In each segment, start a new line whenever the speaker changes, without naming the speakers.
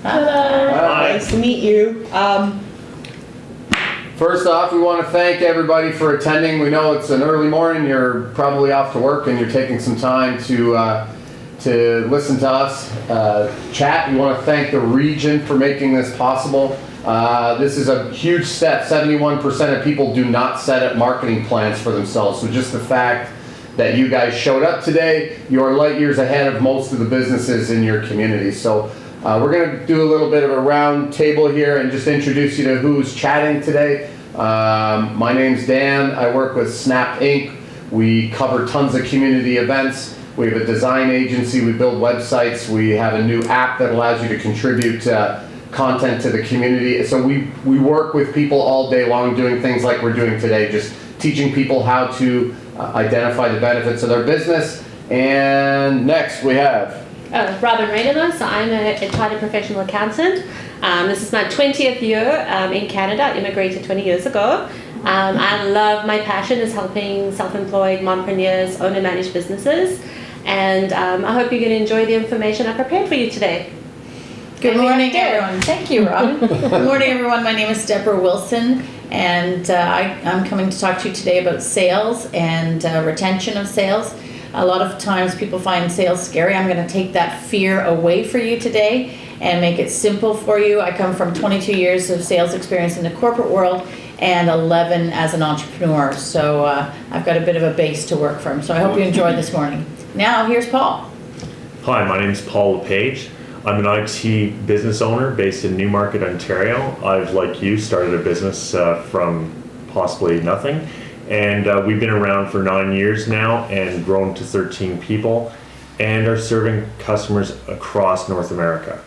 Hello.
Nice to meet you.
First off, we want to thank everybody for attending. We know it's an early morning. You're probably off to work and you're taking some time to listen to us chat. We want to thank the region for making this possible. This is a huge step. 71% of people do not set up marketing plans for themselves. So just the fact that you guys showed up today, you're light years ahead of most of the businesses in your community. So we're going to do a little bit of a round table here and just introduce you to who's chatting today. My name's Dan. I work with Snap Inc. We cover tons of community events. We have a design agency. We build websites. We have a new app that allows you to contribute content to the community. So we work with people all day long doing things like we're doing today, just teaching people how to identify the benefits of their business. And next we have
Robin Reynaud. So I'm a chartered professional accountant. This is my 20th year in Canada. I immigrated 20 years ago. I love, my passion is helping self-employed mompreneurs own and manage businesses. And I hope you're going to enjoy the information I prepared for you today.
Good morning, everyone. Thank you, Robin. Good morning, everyone. My name is Deborah Wilson, and I'm coming to talk to you today about sales and retention of sales. A lot of times people find sales scary. I'm going to take that fear away for you today and make it simple for you. I come from 22 years of sales experience in the corporate world and 11 as an entrepreneur. So I've got a bit of a base to work from. So I hope you enjoyed this morning. Now, here's Paul.
Hi, my name is Paul LePage. I'm an IT business owner based in Newmarket, Ontario. I've, like you, started a business from possibly nothing. And we've been around for 9 years now and grown to 13 people and are serving customers across North America.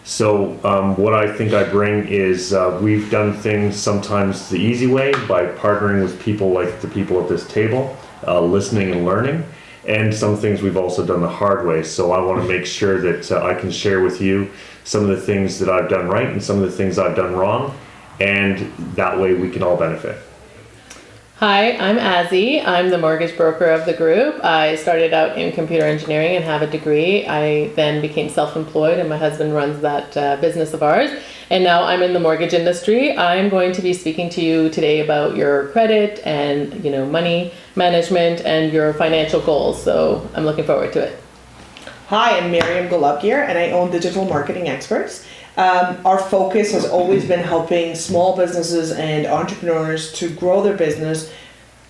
So what I think I bring is we've done things sometimes the easy way by partnering with people like the people at this table, listening and learning. And some things we've also done the hard way. So I want to make sure that I can share with you some of the things that I've done right and some of the things I've done wrong. And that way we can all benefit.
Hi, I'm Azzy. I'm the mortgage broker of the group. I started out in computer engineering and have a degree. I then became self-employed and my husband runs that business of ours. And now I'm in the mortgage industry. I'm going to be speaking to you today about your credit and money management and your financial goals. So I'm looking forward to it.
Hi, I'm Miriam Golubgir, and I own Digital Marketing Experts. Our focus has always been helping small businesses and entrepreneurs to grow their business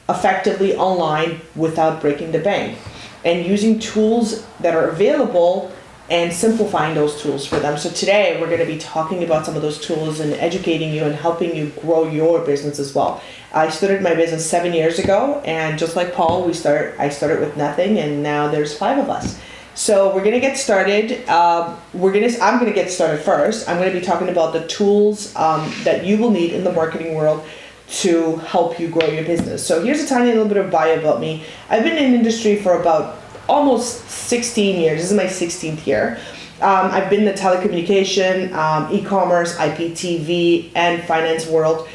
effectively online without breaking the bank, and using tools that are available and simplifying those tools for them. So today we're going to be talking about some of those tools and educating you and helping you grow your business as well. I started my business 7 years ago, and just like Paul, I started with nothing, and now there's 5 of us. So we're going to get started. I'm going to get started first. I'm going to be talking about the tools that you will need in the marketing world to help you grow your business. So here's a tiny little bit of bio about me. I've been in industry for about almost 16 years. This is my 16th year. I've been in the telecommunication, e-commerce, IPTV, and finance world.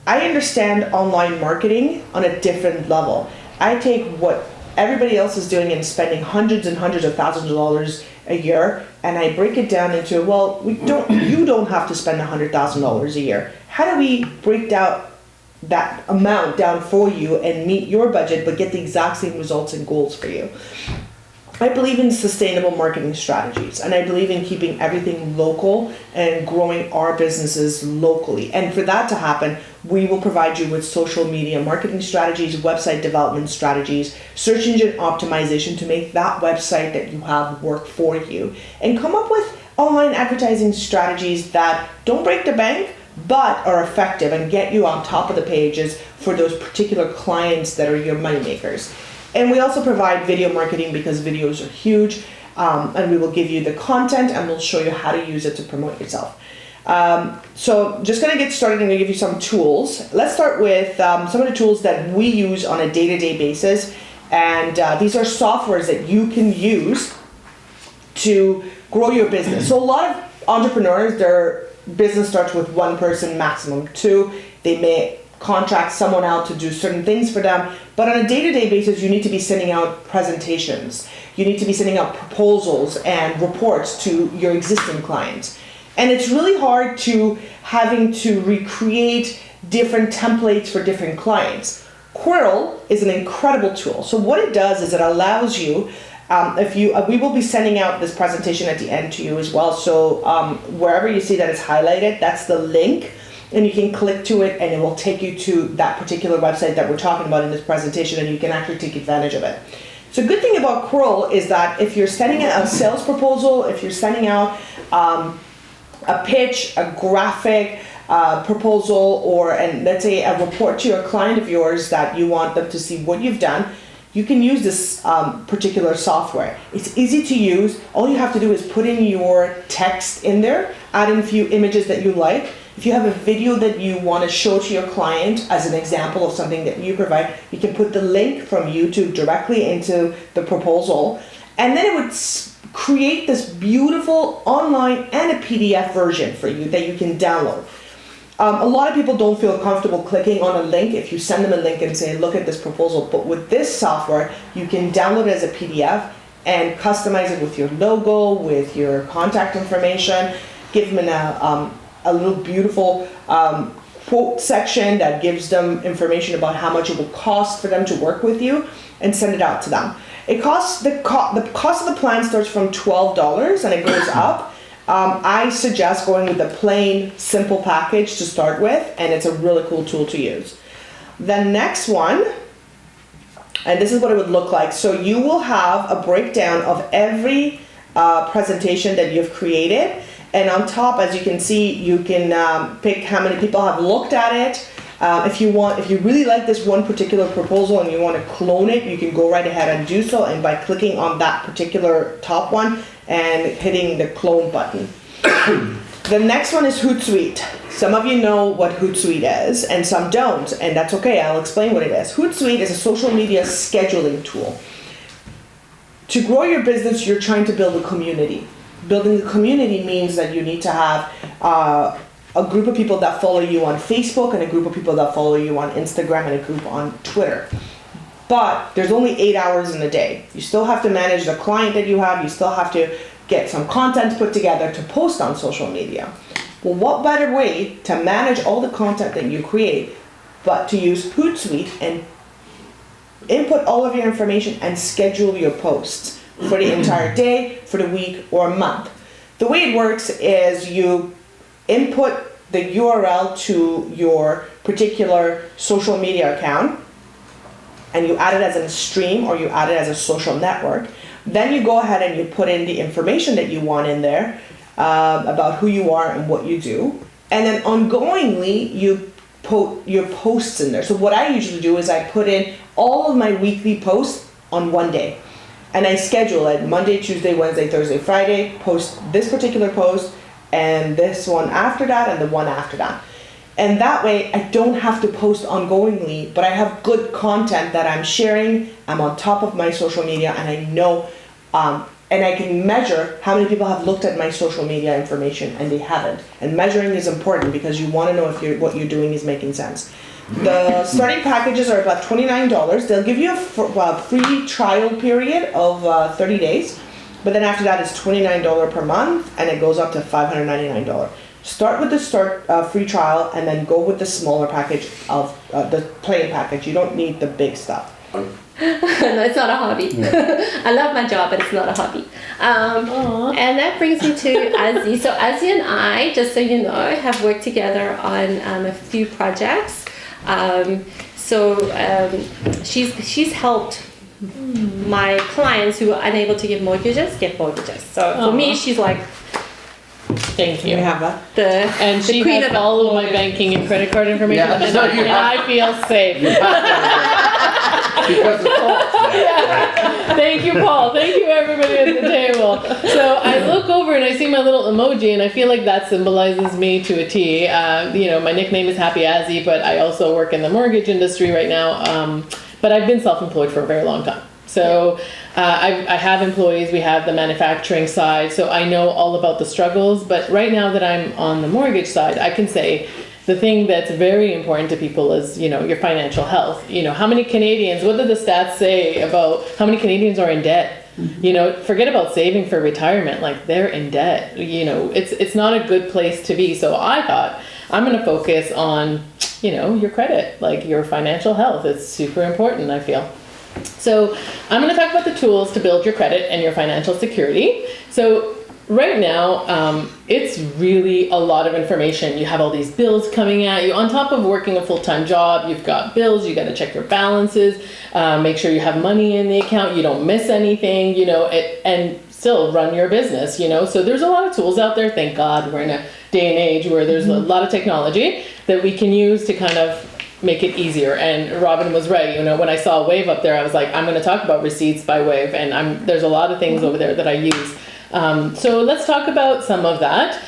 I understand online marketing on a different level. I take what everybody else is doing and spending hundreds and hundreds of thousands of dollars a year, and I break it down into, you don't have to spend $100,000 a year. How do we break down that amount down for you and meet your budget but get the exact same results and goals for you? I believe in sustainable marketing strategies, and I believe in keeping everything local and growing our businesses locally. And for that to happen, we will provide you with social media marketing strategies, website development strategies, search engine optimization to make that website that you have work for you, and come up with online advertising strategies that don't break the bank but are effective and get you on top of the pages for those particular clients that are your money makers. And we also provide video marketing because videos are huge, and we will give you the content and we'll show you how to use it to promote yourself. So just going to get started. I'm going to give you some tools. Let's start with some of the tools that we use on a day-to-day basis. And these are softwares that you can use to grow your business. So a lot of entrepreneurs, their business starts with one person, maximum 2. They may contract someone out to do certain things for them, but on a day-to-day basis you need to be sending out presentations, you need to be sending out proposals and reports to your existing clients, And it's really hard to having to recreate different templates for different clients. Quirl is an incredible tool. So what it does is it allows you, we will be sending out this presentation at the end to you as well. So wherever you see that it's highlighted, that's the link, and you can click to it and it will take you to that particular website that we're talking about in this presentation, and you can actually take advantage of it. So a good thing about Quirl is that if you're sending out a sales proposal, if you're sending out a pitch, a graphic, proposal, or let's say a report to a client of yours that you want them to see what you've done, you can use this particular software. It's easy to use. All you have to do is put in your text in there, add in a few images that you like. If you have a video that you want to show to your client as an example of something that you provide, you can put the link from YouTube directly into the proposal, and then it would create this beautiful online and a PDF version for you that you can download. A lot of people don't feel comfortable clicking on a link if you send them a link and say, look at this proposal. But with this software, you can download it as a PDF and customize it with your logo, with your contact information, give them a little beautiful quote section that gives them information about how much it will cost for them to work with you, and send it out to them. It costs, the cost of the plan starts from $12 and it goes up. I suggest going with the plain, simple package to start with, and it's a really cool tool to use. The next one, and this is what it would look like. So you will have a breakdown of every presentation that you've created, and on top, as you can see, you can pick how many people have looked at it. If you really like this one particular proposal and you want to clone it, you can go right ahead and do so, and by clicking on that particular top one and hitting the clone button. The next one is Hootsuite. Some of you know what Hootsuite is and some don't, and that's okay. I'll explain what it is. Hootsuite is a social media scheduling tool. To grow your business, you're trying to build a community. Building a community means that you need to have a group of people that follow you on Facebook, and a group of people that follow you on Instagram, and a group on Twitter. But there's only 8 hours in a day. You still have to manage the client that you have. You still have to get some content put together to post on social media. Well, what better way to manage all the content that you create but to use Hootsuite and input all of your information and schedule your posts for the entire day, for the week, or a month. The way it works is you input the URL to your particular social media account, and you add it as a stream or you add it as a social network. Then you go ahead and you put in the information that you want in there about who you are and what you do. And then ongoingly you put your posts in there. So what I usually do is I put in all of my weekly posts on one day. And I schedule it Monday, Tuesday, Wednesday, Thursday, Friday, post this particular post, and this one after that, and the one after that. And that way I don't have to post ongoingly, but I have good content that I'm sharing. I'm on top of my social media, and I know, and I can measure how many people have looked at my social media information and they haven't. And measuring is important because you want to know if what you're doing is making sense. The starting packages are about $29. They'll give you a free trial period of 30 days. But then after that, it's $29 per month, and it goes up to $599. Start with the free trial, and then go with the smaller package of the plain package. You don't need the big stuff.
No, it's not a hobby. I love my job, but it's not a hobby. And that brings me to Azzy. So Azzy and I, just so you know, have worked together on a few projects. She's helped my clients who are unable to get mortgages get mortgages. So for me, she's like
Thank you.
We have that.
And she
queen
has
of
all of my banking and credit card information,
Yeah,
and,
so you
and
have-
I feel safe.
Because it's false.
Thank you, Paul. Thank you, everybody at the table. So I look over and I see my little emoji, and I feel like that symbolizes me to a T. My nickname is Happy Azzy, but I also work in the mortgage industry right now. But I've been self-employed for a very long time. So I have employees, we have the manufacturing side, so I know all about the struggles. But right now that I'm on the mortgage side, I can say the thing that's very important to people is, your financial health. How many Canadians, what do the stats say about how many Canadians are in debt? You know, forget about saving for retirement. Like, they're in debt. You know, it's not a good place to be. So I thought, I'm going to focus on, you know, your credit, like your financial health. It's super important, I feel. So I'm going to talk about the tools to build your credit and your financial security. So right now, it's really a lot of information. You have all these bills coming at you. On top of working a full-time job, you've got bills, you got to check your balances, make sure you have money in the account, you don't miss anything, you know, and still run your business, you know. So there's a lot of tools out there. Thank God we're in a day and age where there's a lot of technology that we can use to kind of make it easier. And Robin was right. You know, when I saw Wave up there, I was like, I'm going to talk about Receipts by Wave, and there's a lot of things over there that I use. So let's talk about some of that.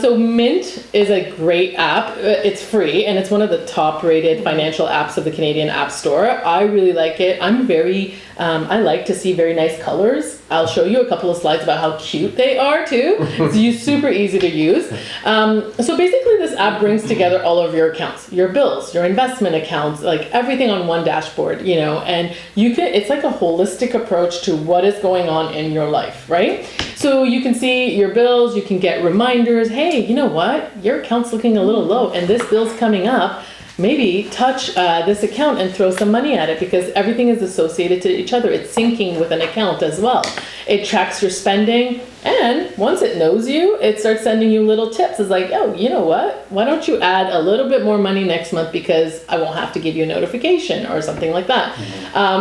So Mint is a great app. It's free, and it's one of the top rated financial apps of the Canadian App Store. I really like it. I like to see very nice colors. I'll show you a couple of slides about how cute they are too. It's super easy to use. So basically this app brings together all of your accounts, your bills, your investment accounts, like everything on one dashboard, you know, and it's like a holistic approach to what is going on in your life, right? So you can see your bills, you can get reminders, hey, you know what, your account's looking a little low and this bill's coming up. Maybe touch this account and throw some money at it, because everything is associated to each other. It's syncing with an account as well. It tracks your spending, and once it knows you, it starts sending you little tips. It's like, oh, you know what? Why don't you add a little bit more money next month, because I won't have to give you a notification or something like that.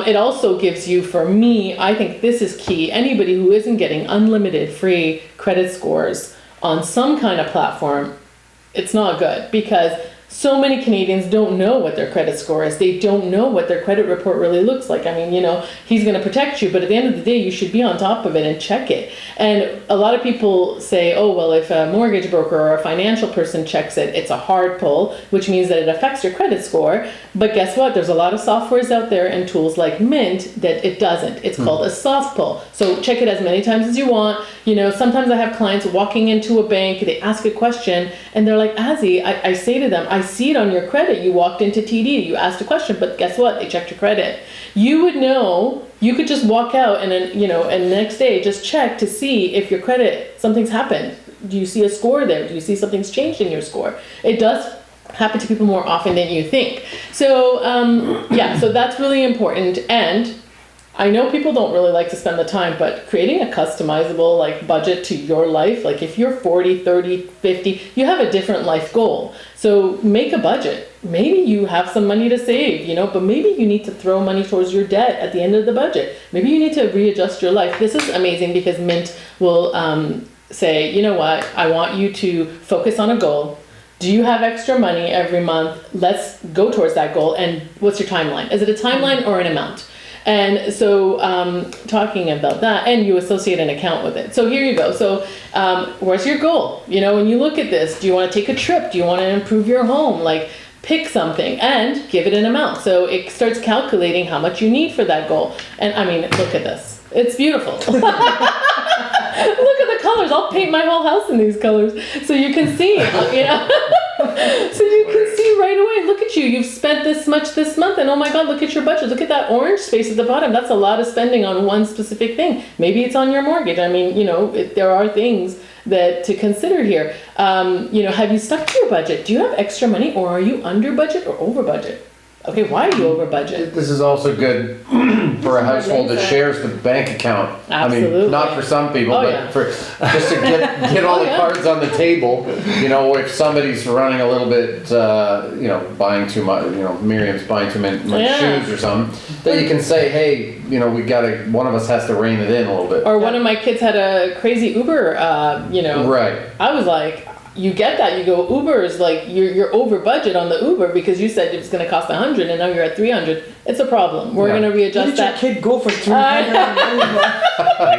It also gives you, for me, I think this is key, anybody who isn't getting unlimited free credit scores on some kind of platform, it's not good, because so many Canadians don't know what their credit score is. They don't know what their credit report really looks like. I mean, you know, he's going to protect you, but at the end of the day, you should be on top of it and check it. And a lot of people say, oh, well, if a mortgage broker or a financial person checks it, it's a hard pull, which means that it affects your credit score. But guess what? There's a lot of softwares out there and tools like Mint that it doesn't. It's called a soft pull. So check it as many times as you want. You know, sometimes I have clients walking into a bank, they ask a question, and they're like, Azzy, I say to them, I see it on your credit. You walked into TD, you asked a question, but guess what? They checked your credit. You would know, you could just walk out and then, you know, and the next day just check to see if your credit, something's happened. Do you see a score there? Do you see something's changed in your score? It does happen to people more often than you think. So, yeah, so that's really important. And I know people don't really like to spend the time, but creating a customizable like budget to your life, like if you're 40, 30, 50, you have a different life goal. So make a budget. Maybe you have some money to save, you know, but maybe you need to throw money towards your debt at the end of the budget. Maybe you need to readjust your life. This is amazing because Mint will say, you know what, I want you to focus on a goal. Do you have extra money every month? Let's go towards that goal. And what's your timeline? Is it a timeline or an amount? And so talking about that, and you associate an account with it. So here you go. So where's your goal? You know, when you look at this, do you want to take a trip? Do you want to improve your home? Like, pick something and give it an amount. So it starts calculating how much you need for that goal. And I mean, look at this. It's beautiful. Look at the colors. I'll paint my whole house in these colors. So you can see, you know. So you can see right away, look at you, you've spent this much this month, and oh my God, look at your budget. Look at that orange space at the bottom. That's a lot of spending on one specific thing. Maybe it's on your mortgage. I mean, you know, there are things that to consider here. You know, have you stuck to your budget? Do you have extra money, or are you under budget or over budget? Okay, why are you over budget?
This is also good for a household that shares the bank account.
Absolutely.
I mean, not for some people,
Oh,
but
yeah.
for just to get all the cards on the table. You know, if somebody's running a little bit, you know, buying too much, you know, Miriam's buying too much shoes or something, that you can say, hey, you know, one of us has to rein it in a little bit.
Or one of my kids had a crazy Uber, you know.
Right.
I was like, you get that, you go, Uber is like, you're over budget on the Uber because you said it was going to cost 100 and now you're at 300. It's a problem. We're going to readjust
Where did your kid go for 300?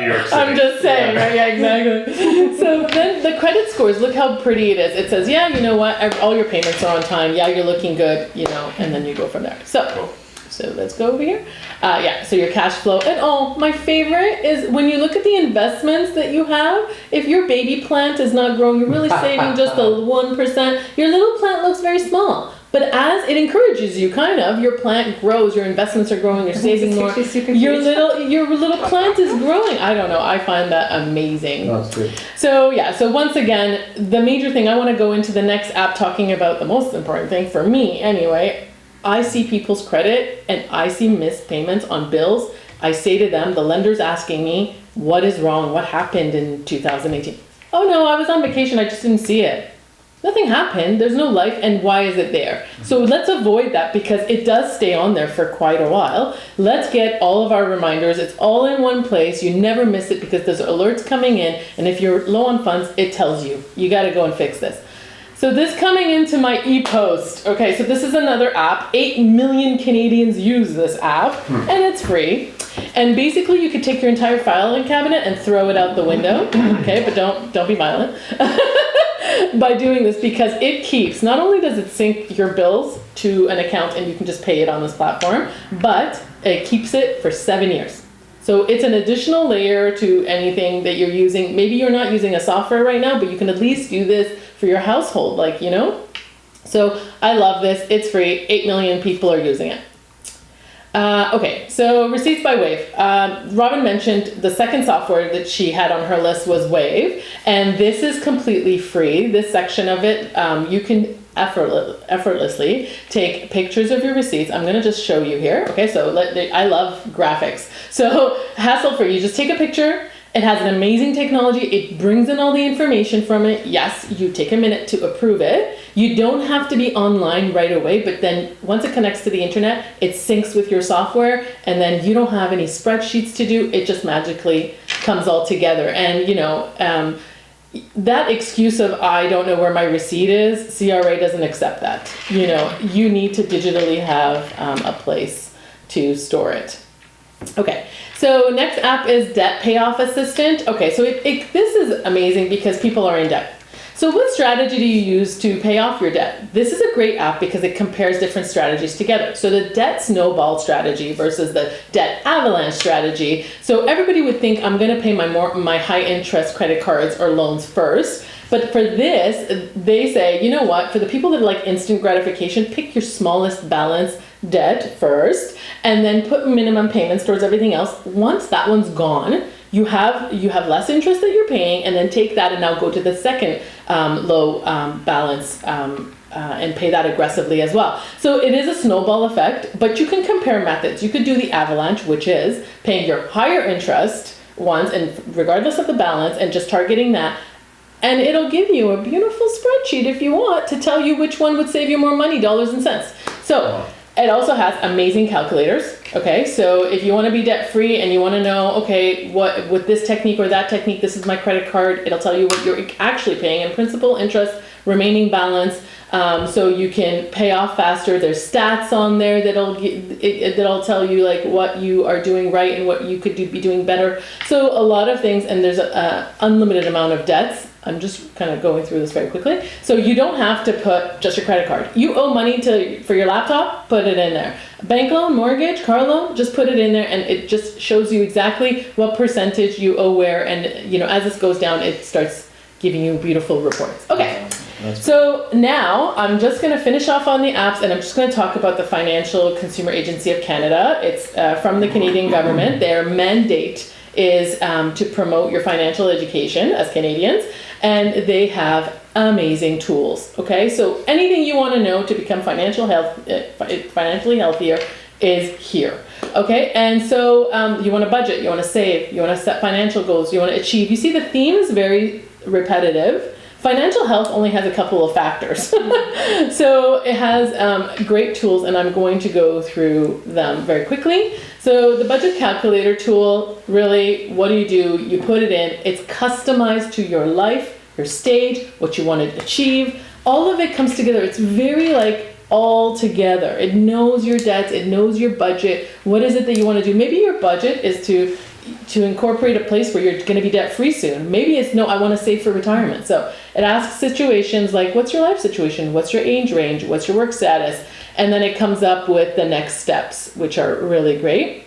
New York City.
I'm just saying, right? Yeah, exactly. So then the credit scores, look how pretty it is. It says, yeah, you know what, all your payments are on time. Yeah, you're looking good, you know, and then you go from there. So let's go over here. Yeah, so your cash flow. And my favorite is when you look at the investments that you have, if your baby plant is not growing, you're really saving just the 1%, your little plant looks very small. But as it encourages you, kind of, your plant grows, your investments are growing, you're saving more.
It's super
Your
cute.
little plant is growing. I don't know. I find that amazing.
That's good.
So yeah, so once again, the major thing, I want to go into the next app talking about the most important thing for me anyway. I see people's credit and I see missed payments on bills. I say to them, the lender's asking me, what is wrong? What happened in 2018? Oh no, I was on vacation. I just didn't see it. Nothing happened. There's no life. And why is it there? So let's avoid that because it does stay on there for quite a while. Let's get all of our reminders. It's all in one place. You never miss it because there's alerts coming in. And if you're low on funds, it tells you, you got to go and fix this. So this coming into my ePost. Okay, so this is another app. 8 million Canadians use this app and it's free. And basically you could take your entire filing cabinet and throw it out the window. Okay, but don't be violent. By doing this because it keeps, not only does it sync your bills to an account and you can just pay it on this platform, but it keeps it for 7 years. So it's an additional layer to anything that you're using. Maybe you're not using a software right now, but you can at least do this for your household, like, you know? So I love this. It's free. 8 million people are using it. Okay, so receipts by Wave. Robin mentioned the second software that she had on her list was Wave, and this is completely free. This section of it, you can effortlessly take pictures of your receipts. I'm going to just show you here. Okay, so I love graphics. So hassle-free, you just take a picture. It has an amazing technology. It brings in all the information from it. Yes, you take a minute to approve it. You don't have to be online right away, but then once it connects to the internet, it syncs with your software, and then you don't have any spreadsheets to do. It just magically comes all together. And, you know, that excuse of, I don't know where my receipt is, CRA doesn't accept that. You know, you need to digitally have a place to store it. Okay, so next app is Debt Payoff Assistant. Okay, so this is amazing because people are in debt. So what strategy do you use to pay off your debt? This is a great app because it compares different strategies together. So the debt snowball strategy versus the debt avalanche strategy. So everybody would think I'm going to pay my high interest credit cards or loans first. But for this, they say, you know what, for the people that like instant gratification, pick your smallest balance debt first, and then put minimum payments towards everything else. Once that one's gone, you have less interest that you're paying, and then take that and now go to the second low balance and pay that aggressively as well. So it is a snowball effect, but you can compare methods. You could do the avalanche, which is paying your higher interest ones, and regardless of the balance, and just targeting that. And it'll give you a beautiful spreadsheet if you want to tell you which one would save you more money, dollars and cents. So it also has amazing calculators. Okay, so if you want to be debt free and you want to know, okay, what with this technique or that technique, this is my credit card. It'll tell you what you're actually paying in principal, interest, remaining balance, so you can pay off faster. There's stats on there that'll tell you like what you are doing right and what you could be doing better. So a lot of things, and there's an unlimited amount of debts. I'm just kind of going through this very quickly. So you don't have to put just your credit card. You owe money for your laptop, put it in there. Bank loan, mortgage, car loan, just put it in there, and it just shows you exactly what percentage you owe where. And you know, as this goes down, it starts giving you beautiful reports. Okay. So now I'm just going to finish off on the apps, and I'm just going to talk about the Financial Consumer Agency of Canada. It's from the Canadian government. Their mandate is to promote your financial education as Canadians, and they have amazing tools. Okay, so anything you want to know to become financially healthier is here. Okay, and so you want to budget, you want to save, you want to set financial goals, you want to achieve. You see the theme is very repetitive. Financial health only has a couple of factors. So it has great tools, and I'm going to go through them very quickly. So the budget calculator tool, really, what do? You put it in. It's customized to your life, your stage, what you want to achieve. All of it comes together. It's very like all together. It knows your debts. It knows your budget. What is it that you want to do? Maybe your budget is to incorporate a place where you're going to be debt free soon. Maybe it's no, I want to save for retirement. So it asks situations like, what's your life situation? What's your age range? What's your work status? And then it comes up with the next steps, which are really great.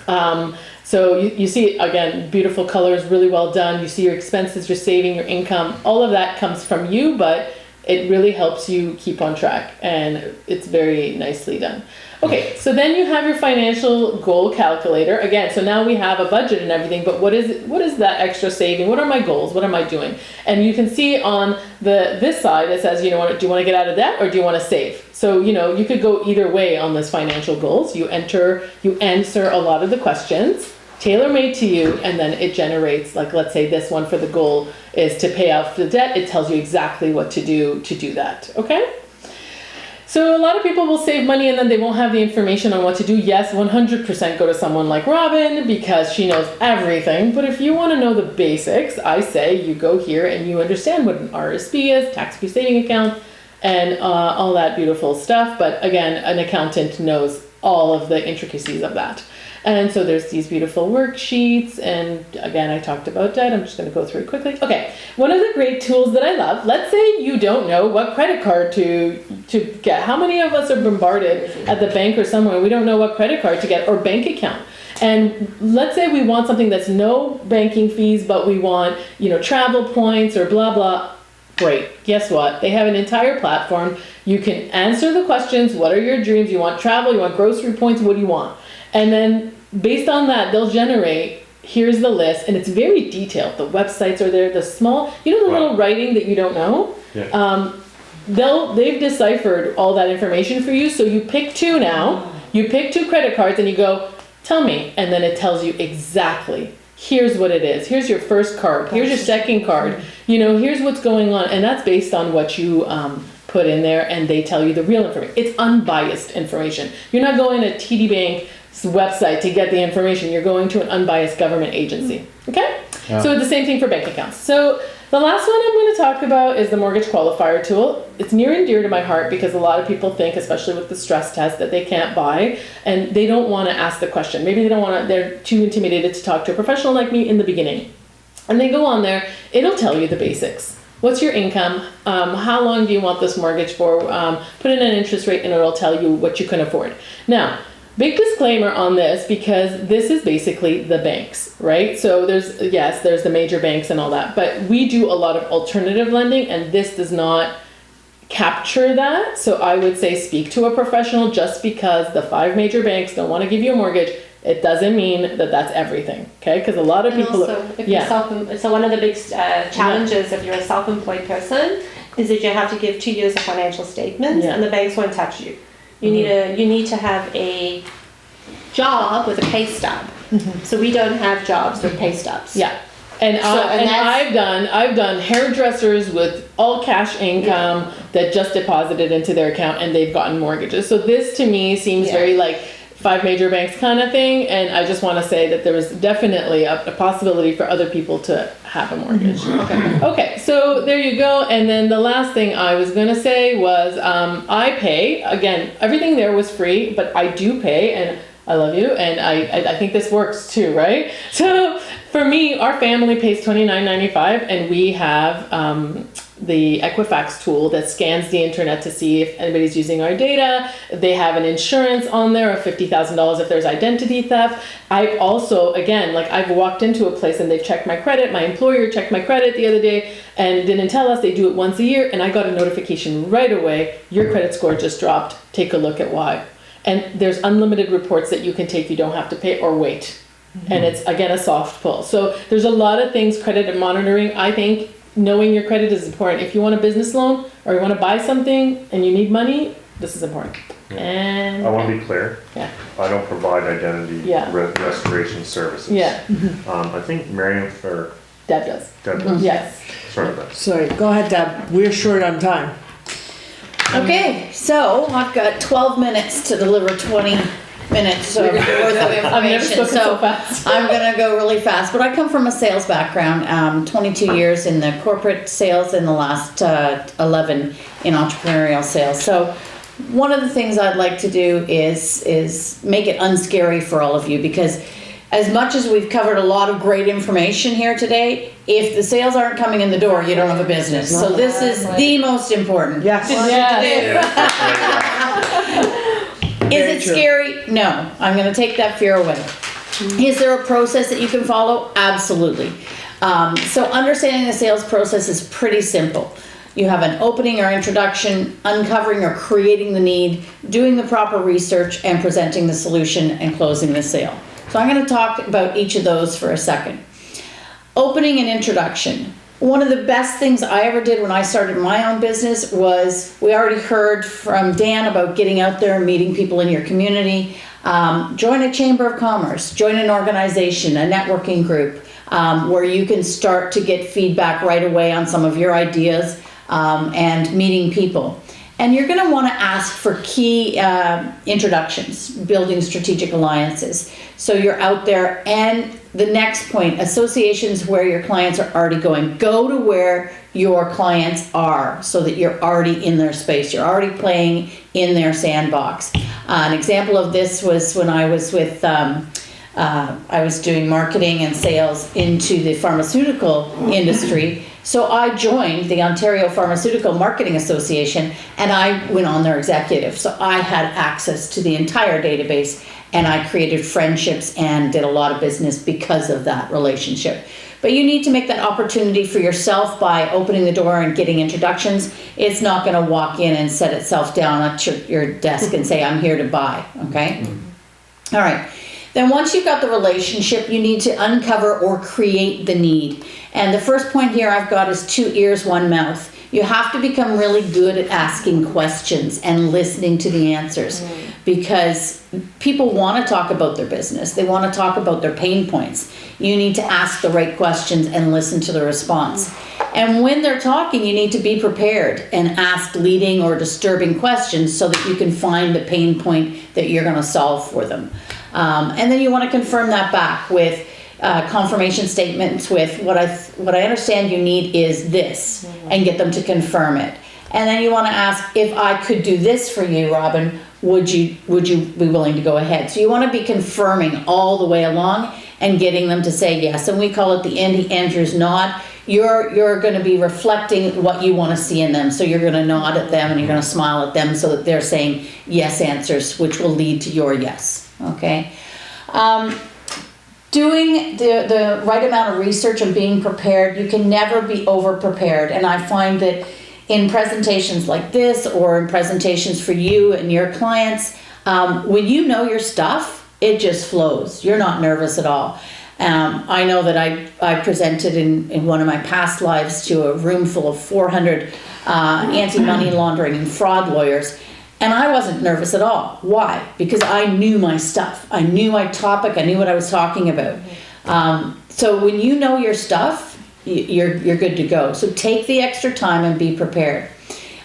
So you see, again, beautiful colors, really well done. You see your expenses, your saving, your income, all of that comes from you, but it really helps you keep on track, and it's very nicely done. Okay, so then you have your financial goal calculator. Again, so now we have a budget and everything, but what is that extra saving? What are my goals? What am I doing? And you can see on this side, it says, do you want to get out of debt or do you want to save? So, you could go either way on this financial goals. You answer a lot of the questions, tailor-made to you, and then it generates, like, let's say this one for the goal is to pay off the debt. It tells you exactly what to do that, okay? So a lot of people will save money and then they won't have the information on what to do. Yes, 100% go to someone like Robin because she knows everything. But if you want to know the basics, I say you go here and you understand what an RSP is, tax-free saving account, and all that beautiful stuff. But again, an accountant knows all of the intricacies of that. And so there's these beautiful worksheets, and again, I talked about debt. I'm just going to go through it quickly. Okay, one of the great tools that I love, let's say you don't know what credit card to get. How many of us are bombarded at the bank or somewhere, we don't know what credit card to get or bank account? And let's say we want something that's no banking fees, but we want, travel points or blah, blah. Great. Guess what? They have an entire platform. You can answer the questions. What are your dreams? You want travel? You want grocery points? What do you want? And then based on that, they'll generate, here's the list, and it's very detailed. The websites are there, the small, the little writing that you don't know.
Yeah.
They've deciphered all that information for you. So you pick two now, you pick two credit cards and you go, tell me. And then it tells you exactly, here's what it is. Here's your first card. Here's your second card. Here's what's going on. And that's based on what you put in there, and they tell you the real information. It's unbiased information. You're not going to TD Bank's website to get the information. You're going to an unbiased government agency. Okay?
Yeah.
So the same thing for bank accounts. So the last one I'm going to talk about is the mortgage qualifier tool. It's near and dear to my heart because a lot of people think, especially with the stress test, that they can't buy and they don't want to ask the question. Maybe they're too intimidated to talk to a professional like me in the beginning. And they go on there, it'll tell you the basics. What's your income? How long do you want this mortgage for? Put in an interest rate and it'll tell you what you can afford. Now, big disclaimer on this because this is basically the banks, right? So there's the major banks and all that, but we do a lot of alternative lending and this does not capture that. So I would say speak to a professional. Just because the 5 major banks don't want to give you a mortgage, it doesn't mean that that's everything, okay? Because a lot of people...
Also, if you're so one of the big challenges if you're a self-employed person is that you have to give 2 years of financial statements and the banks won't touch you. You need to have a job with a pay stub. So we don't have jobs with pay stubs.
Yeah. And I've done hairdressers with all cash income that just deposited into their account and they've gotten mortgages. So this to me seems very like 5 major banks kind of thing, and I just want to say that there was definitely a possibility for other people to have a mortgage. Okay, so there you go. And then the last thing I was going to say was I pay. Again, everything there was free, but I do pay, and I love you, and I think this works too, right? So for me, our family pays $29.95, and we have the Equifax tool that scans the internet to see if anybody's using our data. They have an insurance on there of $50,000 if there's identity theft. I also, again, I've walked into a place and they've checked my credit. My employer checked my credit the other day and didn't tell us. They do it once a year, and I got a notification right away. Your credit score just dropped. Take a look at why. And there's unlimited reports that you can take. You don't have to pay or wait. And it's, again, a soft pull. So there's a lot of things, credit monitoring. I think knowing your credit is important. If you want a business loan or you want to buy something and you need money, this is important.
Yeah.
And
I want to be clear.
Yeah.
I don't provide identity restoration services.
Yeah.
I think Miriam or
Deb does.
Deb does.
Yes.
Sorry about that.
Sorry, go ahead, Deb. We're short on time.
Okay, so I've got 12 minutes to deliver 20 minutes worth of information.
I've never spoken so fast.
I'm gonna go really fast, but I come from a sales background, 22 years in the corporate sales and the last 11 in entrepreneurial sales. So one of the things I'd like to do is make it unscary for all of you, because as much as we've covered a lot of great information here today, if the sales aren't coming in the door, you don't have a business. So this is the most important.
Yes.
Is it scary? No. I'm going to take that fear away. Is there a process that you can follow? Absolutely. So understanding the sales process is pretty simple. you have an opening or introduction, uncovering or creating the need, doing the proper research, and presenting the solution and closing the sale. So I'm going to talk about each of those for a second. Opening and introduction. One of the best things I ever did when I started my own business was, we already heard from Dan about getting out there and meeting people in your community. Join a chamber of commerce, join an organization, a networking group, where you can start to get feedback right away on some of your ideas, and meeting people. And you're going to want to ask for key introductions, building strategic alliances. So you're out there. And the next point, associations where your clients are already going. Go to where your clients are so that you're already in their space. You're already playing in their sandbox. An example of this was when I was with, I was doing marketing and sales into the pharmaceutical industry. So I joined the Ontario Pharmaceutical Marketing Association, and I went on their executive. So I had access to the entire database, and I created friendships and did a lot of business because of that relationship. But you need to make that opportunity for yourself by opening the door and getting introductions. It's not going to walk in and set itself down at your desk and say, I'm here to buy, okay? All right. Then once you've got the relationship, you need to uncover or create the need. And the first point here I've got is 2 ears, 1 mouth. You have to become really good at asking questions and listening to the answers, because people want to talk about their business. They want to talk about their pain points. You need to ask the right questions and listen to the response. And when they're talking, you need to be prepared and ask leading or disturbing questions so that you can find the pain point that you're going to solve for them. And then you want to confirm that back with confirmation statements with what I understand you need is this, and get them to confirm it. And then you want to ask, if I could do this for you, Robin, would you be willing to go ahead? So you want to be confirming all the way along and getting them to say yes. And we call it the Andy Andrews nod. You're going to be reflecting what you want to see in them. So you're going to nod at them and you're going to smile at them so that they're saying yes answers, which will lead to your yes. Okay. Doing the right amount of research and being prepared. You can never be over prepared. And I find that in presentations like this, or in presentations for you and your clients, when you know your stuff, it just flows. You're not nervous at all. I know that I presented in one of my past lives to a room full of 400 anti-money laundering and fraud lawyers. And I wasn't nervous at all. Why? Because I knew my stuff. I knew my topic. I knew what I was talking about. So when you know your stuff, you're good to go. So take the extra time and be prepared.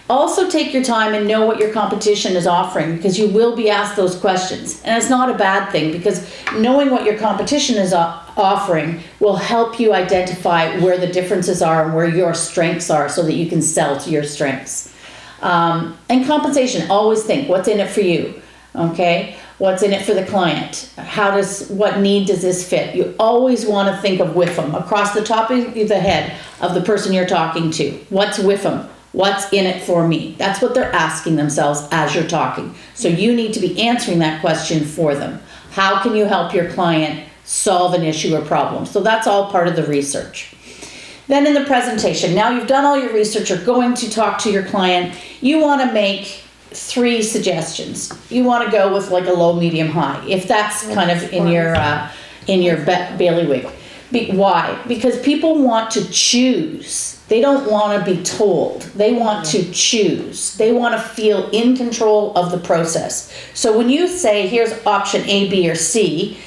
Also take your time and know what your competition is offering, because you will be asked those questions. And it's not a bad thing, because knowing what your competition is offering will help you identify where the differences are and where your strengths are so that you can sell to your strengths. And compensation, always think, what's in it for you? Okay? What's in it for the client? What need does this fit? You always want to think of WIFM across the top of the head of the person you're talking to. What's WIFM? What's in it for me? That's what they're asking themselves as you're talking. So you need to be answering that question for them. How can you help your client solve an issue or problem? So that's all part of the research. Then in the presentation, now you've done all your research, you're going to talk to your client, you want to make 3 suggestions. You want to go with like a low, medium, high, if that's kind of in your bailiwick. Why? Because people want to choose. They don't want to be told. They want to choose. They want to feel in control of the process. So when you say, here's option A, B, or C,